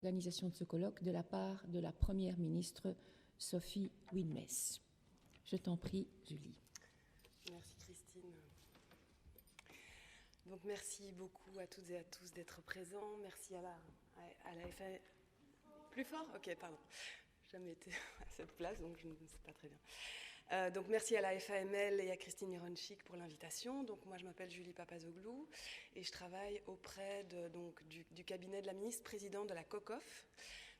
l'organisation de ce colloque de la part de la Première ministre Sophie Winmess. Je t'en prie, Julie. Merci Christine. Donc merci beaucoup à toutes et à tous d'être présents. Merci à la FA. Plus fort ? Ok, pardon. Je n'ai jamais été à cette place, donc je ne sais pas très bien. Donc merci à la FAML et à Christine Ironchik pour l'invitation. Donc moi je m'appelle Julie Papazoglou et je travaille auprès du cabinet de la ministre présidente de la COCOF,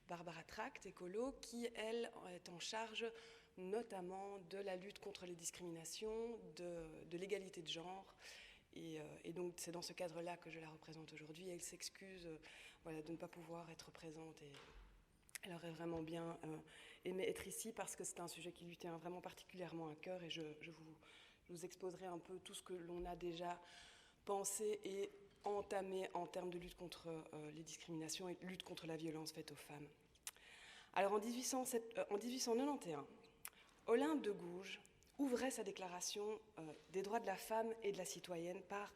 Barbara Tract, écolo, qui elle est en charge notamment de la lutte contre les discriminations, de l'égalité de genre. Et donc c'est dans ce cadre-là que je la représente aujourd'hui. Elle s'excuse de ne pas pouvoir être présente et elle aurait vraiment bien aimé être ici parce que c'est un sujet qui lui tient vraiment particulièrement à cœur et je vous exposerai un peu tout ce que l'on a déjà pensé et entamé en termes de lutte contre les discriminations et lutte contre la violence faite aux femmes. Alors en 1891, Olympe de Gouges ouvrait sa déclaration des droits de la femme et de la citoyenne par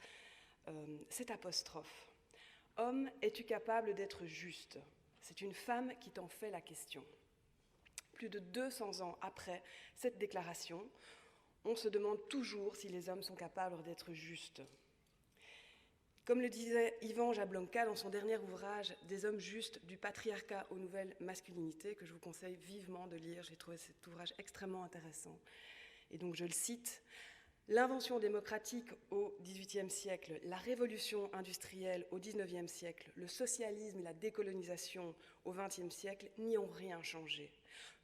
cette apostrophe. « Homme, es-tu capable d'être juste ? C'est une femme qui t'en fait la question. » Plus de 200 ans après cette déclaration, on se demande toujours si les hommes sont capables d'être justes. Comme le disait Ivan Jablonka dans son dernier ouvrage « Des hommes justes, du patriarcat aux nouvelles masculinités », que je vous conseille vivement de lire, j'ai trouvé cet ouvrage extrêmement intéressant. Et donc je le cite, « L'invention démocratique au XVIIIe siècle, la révolution industrielle au XIXe siècle, le socialisme et la décolonisation au XXe siècle n'y ont rien changé.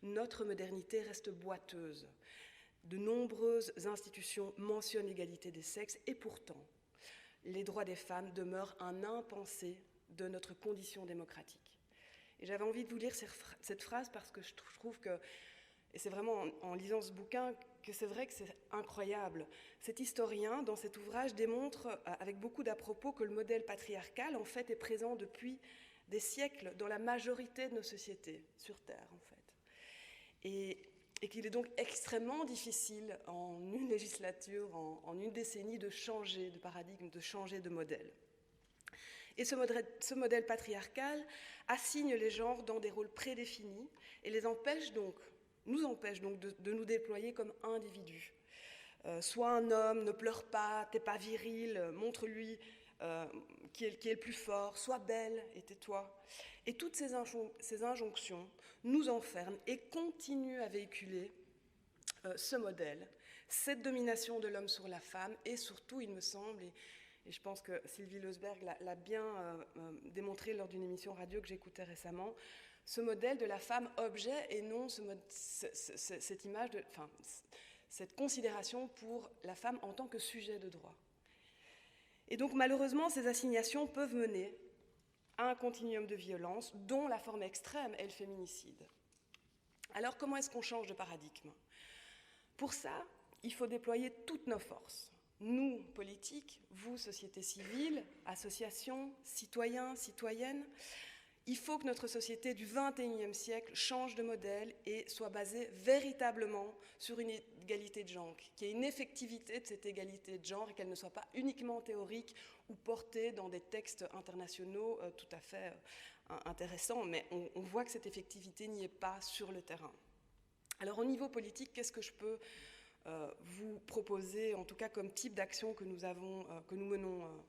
Notre modernité reste boiteuse. De nombreuses institutions mentionnent l'égalité des sexes et pourtant, les droits des femmes demeurent un impensé de notre condition démocratique. » Et j'avais envie de vous lire cette phrase parce que je trouve que, et c'est vraiment en lisant ce bouquin, que c'est vrai que c'est incroyable. Cet historien, dans cet ouvrage, démontre avec beaucoup d'à-propos que le modèle patriarcal, en fait, est présent depuis des siècles dans la majorité de nos sociétés, sur Terre, en fait. Et qu'il est donc extrêmement difficile, en une législature, en une décennie, de changer de paradigme, de changer de modèle. Et ce modèle patriarcal assigne les genres dans des rôles prédéfinis et nous empêche donc de nous déployer comme individus. Sois un homme, ne pleure pas, t'es pas viril, montre-lui qui est le plus fort, sois belle et tais-toi. Et toutes ces injonctions nous enferment et continuent à véhiculer ce modèle, cette domination de l'homme sur la femme et surtout, il me semble, et je pense que Sylvie Leusberg l'a bien démontré lors d'une émission radio que j'écoutais récemment, ce modèle de la femme objet et non cette image, cette considération pour la femme en tant que sujet de droit. Et donc malheureusement, ces assignations peuvent mener à un continuum de violence dont la forme extrême est le féminicide. Alors comment est-ce qu'on change de paradigme ? Pour ça, il faut déployer toutes nos forces. Nous, politiques, vous, société civile, associations, citoyens, citoyennes. Il faut que notre société du XXIe siècle change de modèle et soit basée véritablement sur une égalité de genre, qu'il y ait une effectivité de cette égalité de genre et qu'elle ne soit pas uniquement théorique ou portée dans des textes internationaux tout à fait intéressants, mais on voit que cette effectivité n'y est pas sur le terrain. Alors au niveau politique, qu'est-ce que je peux vous proposer, en tout cas comme type d'action que nous menons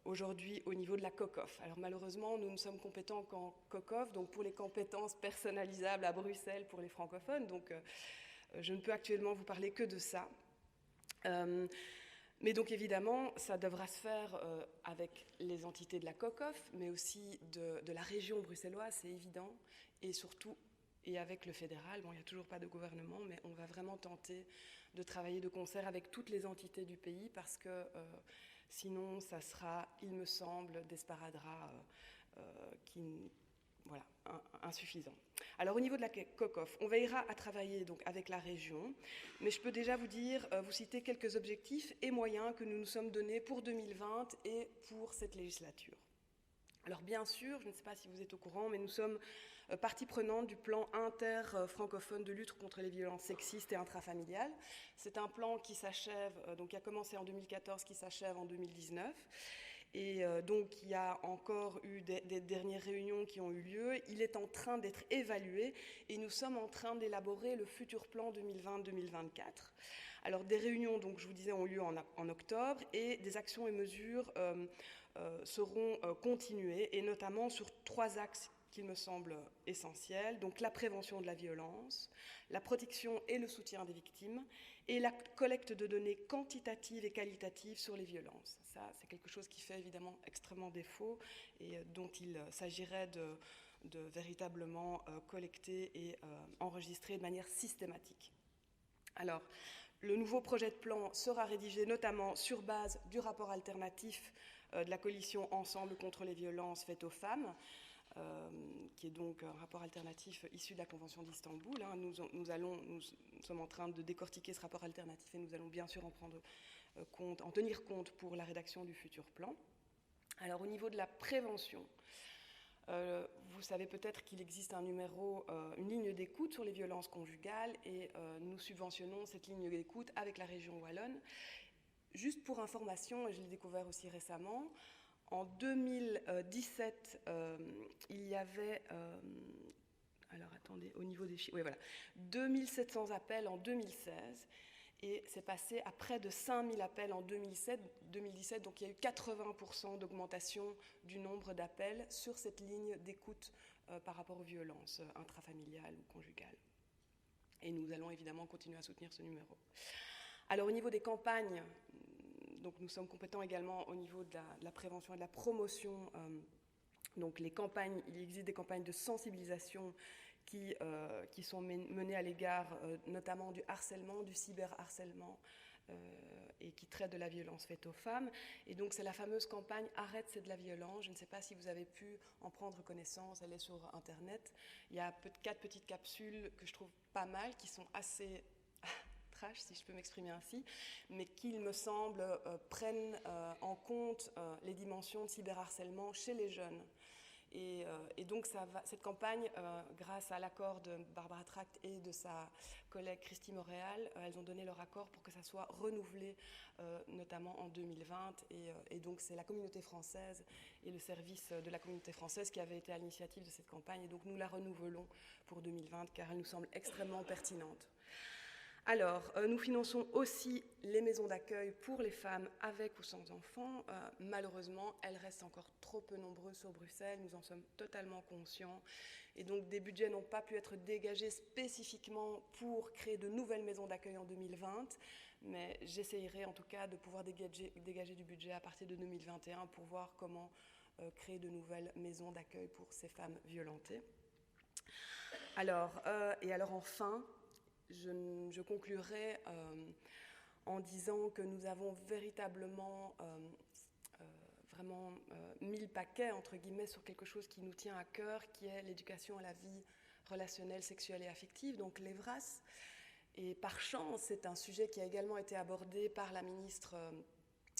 aujourd'hui au niveau de la COCOF. Alors malheureusement, nous ne sommes compétents qu'en COCOF, donc pour les compétences personnalisables à Bruxelles pour les francophones, donc je ne peux actuellement vous parler que de ça. Mais donc évidemment, ça devra se faire avec les entités de la COCOF, mais aussi de la région bruxelloise, c'est évident, et surtout et avec le fédéral. Bon, il n'y a toujours pas de gouvernement, mais on va vraiment tenter de travailler de concert avec toutes les entités du pays parce que sinon, ça sera, il me semble, des sparadraps insuffisants. Alors, au niveau de la COCOF, on veillera à travailler donc, avec la région, mais je peux déjà vous citer quelques objectifs et moyens que nous nous sommes donnés pour 2020 et pour cette législature. Alors bien sûr, je ne sais pas si vous êtes au courant, mais nous sommes partie prenante du plan inter-francophone de lutte contre les violences sexistes et intrafamiliales. C'est un plan qui s'achève, donc qui a commencé en 2014, qui s'achève en 2019. Et donc, il y a encore eu des dernières réunions qui ont eu lieu. Il est en train d'être évalué et nous sommes en train d'élaborer le futur plan 2020-2024. Alors, des réunions, donc, je vous disais, ont lieu en octobre et des actions et mesures seront continuées, et notamment sur 3 axes qu'il me semble essentiels. Donc, la prévention de la violence, la protection et le soutien des victimes, et la collecte de données quantitatives et qualitatives sur les violences. Ça, c'est quelque chose qui fait évidemment extrêmement défaut et dont il s'agirait de véritablement collecter et enregistrer de manière systématique. Alors, le nouveau projet de plan sera rédigé notamment sur base du rapport alternatif de la coalition Ensemble contre les violences faites aux femmes, qui est donc un rapport alternatif issu de la Convention d'Istanbul. Hein. Nous sommes en train de décortiquer ce rapport alternatif et nous allons bien sûr en tenir compte pour la rédaction du futur plan. Alors, au niveau de la prévention, vous savez peut-être qu'il existe une ligne d'écoute sur les violences conjugales, et nous subventionnons cette ligne d'écoute avec la région wallonne. Juste pour information, et je l'ai découvert aussi récemment, en 2017, il y avait, alors attendez, au niveau des chiffres, oui voilà, 2700 appels en 2016, et c'est passé à près de 5000 appels en 2017, donc il y a eu 80% d'augmentation du nombre d'appels sur cette ligne d'écoute par rapport aux violences intrafamiliales ou conjugales. Et nous allons évidemment continuer à soutenir ce numéro. Alors au niveau des campagnes, donc nous sommes compétents également au niveau de la prévention et de la promotion. Donc les campagnes, il existe des campagnes de sensibilisation qui sont menées à l'égard notamment du harcèlement, du cyberharcèlement, et qui traitent de la violence faite aux femmes. Et donc c'est la fameuse campagne « Arrête, c'est de la violence ». Je ne sais pas si vous avez pu en prendre connaissance, elle est sur Internet. Il y a 4 petites capsules que je trouve pas mal, qui sont assez trash, si je peux m'exprimer ainsi, mais qui, il me semble, prennent en compte les dimensions de cyberharcèlement chez les jeunes. Et donc cette campagne, grâce à l'accord de Barbara Tract et de sa collègue Christy Montréal, elles ont donné leur accord pour que ça soit renouvelé, notamment en 2020. Et donc c'est la communauté française et le service de la communauté française qui avait été à l'initiative de cette campagne. Et donc nous la renouvelons pour 2020 car elle nous semble extrêmement pertinente. Alors, nous finançons aussi les maisons d'accueil pour les femmes avec ou sans enfants. Malheureusement, elles restent encore trop peu nombreuses sur Bruxelles, nous en sommes totalement conscients. Et donc, des budgets n'ont pas pu être dégagés spécifiquement pour créer de nouvelles maisons d'accueil en 2020, mais j'essayerai en tout cas de pouvoir dégager du budget à partir de 2021 pour voir comment créer de nouvelles maisons d'accueil pour ces femmes violentées. Alors enfin, je conclurai en disant que nous avons véritablement mis le paquet, entre guillemets, sur quelque chose qui nous tient à cœur, qui est l'éducation à la vie relationnelle, sexuelle et affective, donc l'EVRAS. Et par chance, c'est un sujet qui a également été abordé par la ministre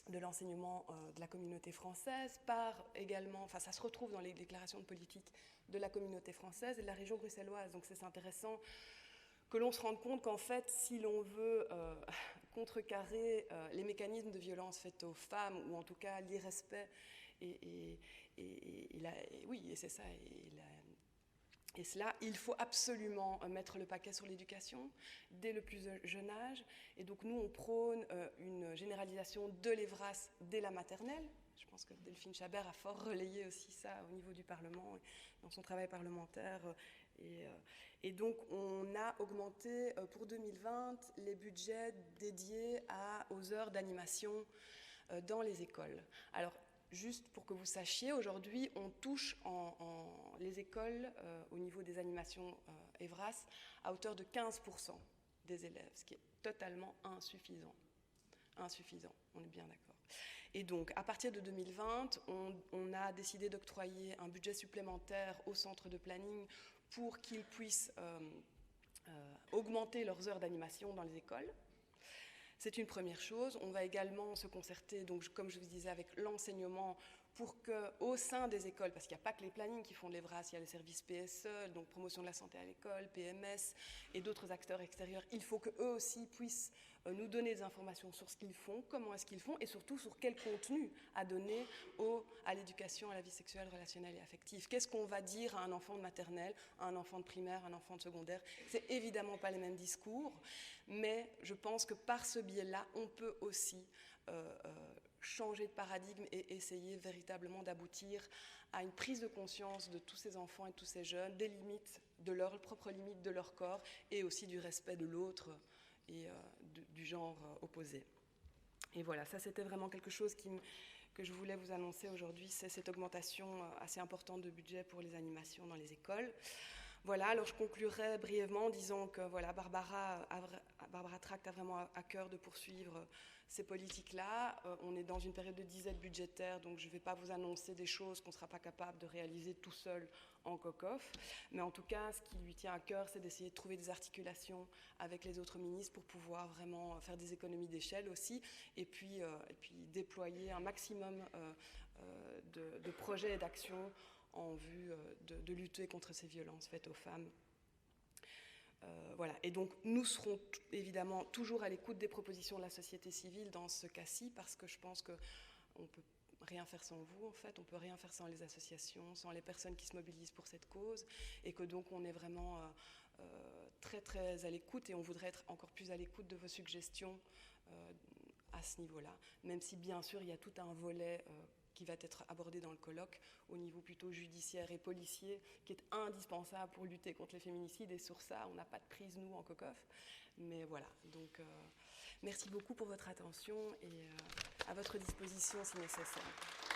de l'enseignement de la communauté française, ça se retrouve dans les déclarations de politique de la communauté française et de la région bruxelloise. Donc c'est intéressant que l'on se rende compte qu'en fait, si l'on veut contrecarrer les mécanismes de violence faites aux femmes, ou en tout cas l'irrespect, et c'est ça, et cela, il faut absolument mettre le paquet sur l'éducation dès le plus jeune âge. Et donc nous, on prône une généralisation de l'EVRAS dès la maternelle. Je pense que Delphine Chabert a fort relayé aussi ça au niveau du Parlement, dans son travail parlementaire. Et donc, on a augmenté pour 2020 les budgets dédiés aux heures d'animation dans les écoles. Alors, juste pour que vous sachiez, aujourd'hui, on touche les écoles au niveau des animations EVRAS à hauteur de 15% des élèves, ce qui est totalement insuffisant. Insuffisant, on est bien d'accord. Et donc, à partir de 2020, on a décidé d'octroyer un budget supplémentaire au centre de planning pour qu'ils puissent augmenter leurs heures d'animation dans les écoles. C'est une première chose. On va également se concerter, donc, comme je vous disais, avec l'enseignement pour qu'au sein des écoles, parce qu'il n'y a pas que les plannings qui font de l'EVRAS, il y a les services PSE, donc promotion de la santé à l'école, PMS et d'autres acteurs extérieurs, il faut qu'eux aussi puissent nous donner des informations sur ce qu'ils font, comment est-ce qu'ils font et surtout sur quel contenu à donner à l'éducation, à la vie sexuelle, relationnelle et affective. Qu'est-ce qu'on va dire à un enfant de maternelle, à un enfant de primaire, à un enfant de secondaire? C'est évidemment pas les mêmes discours, mais je pense que par ce biais-là, on peut aussi changer de paradigme et essayer véritablement d'aboutir à une prise de conscience de tous ces enfants et de tous ces jeunes, des limites, de leurs propres limites de leur corps et aussi du respect de l'autre et du genre opposé. Et voilà, ça c'était vraiment quelque chose que je voulais vous annoncer aujourd'hui, c'est cette augmentation assez importante de budget pour les animations dans les écoles. Voilà, alors je conclurai brièvement en disant que voilà, Barbara Tract a vraiment à cœur de poursuivre ces politiques-là. On est dans une période de disette budgétaire, donc je ne vais pas vous annoncer des choses qu'on ne sera pas capable de réaliser tout seul en COCOF. Mais en tout cas, ce qui lui tient à cœur, c'est d'essayer de trouver des articulations avec les autres ministres pour pouvoir vraiment faire des économies d'échelle aussi, et puis déployer un maximum de projets et d'actions en vue de lutter contre ces violences faites aux femmes. Voilà. Et donc nous serons évidemment toujours à l'écoute des propositions de la société civile dans ce cas-ci, parce que je pense qu'on ne peut rien faire sans vous, en fait, on ne peut rien faire sans les associations, sans les personnes qui se mobilisent pour cette cause, et que donc on est vraiment très très à l'écoute, et on voudrait être encore plus à l'écoute de vos suggestions à ce niveau-là, même si bien sûr il y a tout un volet qui va être abordé dans le colloque au niveau plutôt judiciaire et policier, qui est indispensable pour lutter contre les féminicides, et sur ça, on n'a pas de prise, nous, en COCOF. Mais voilà, donc merci beaucoup pour votre attention et à votre disposition si nécessaire.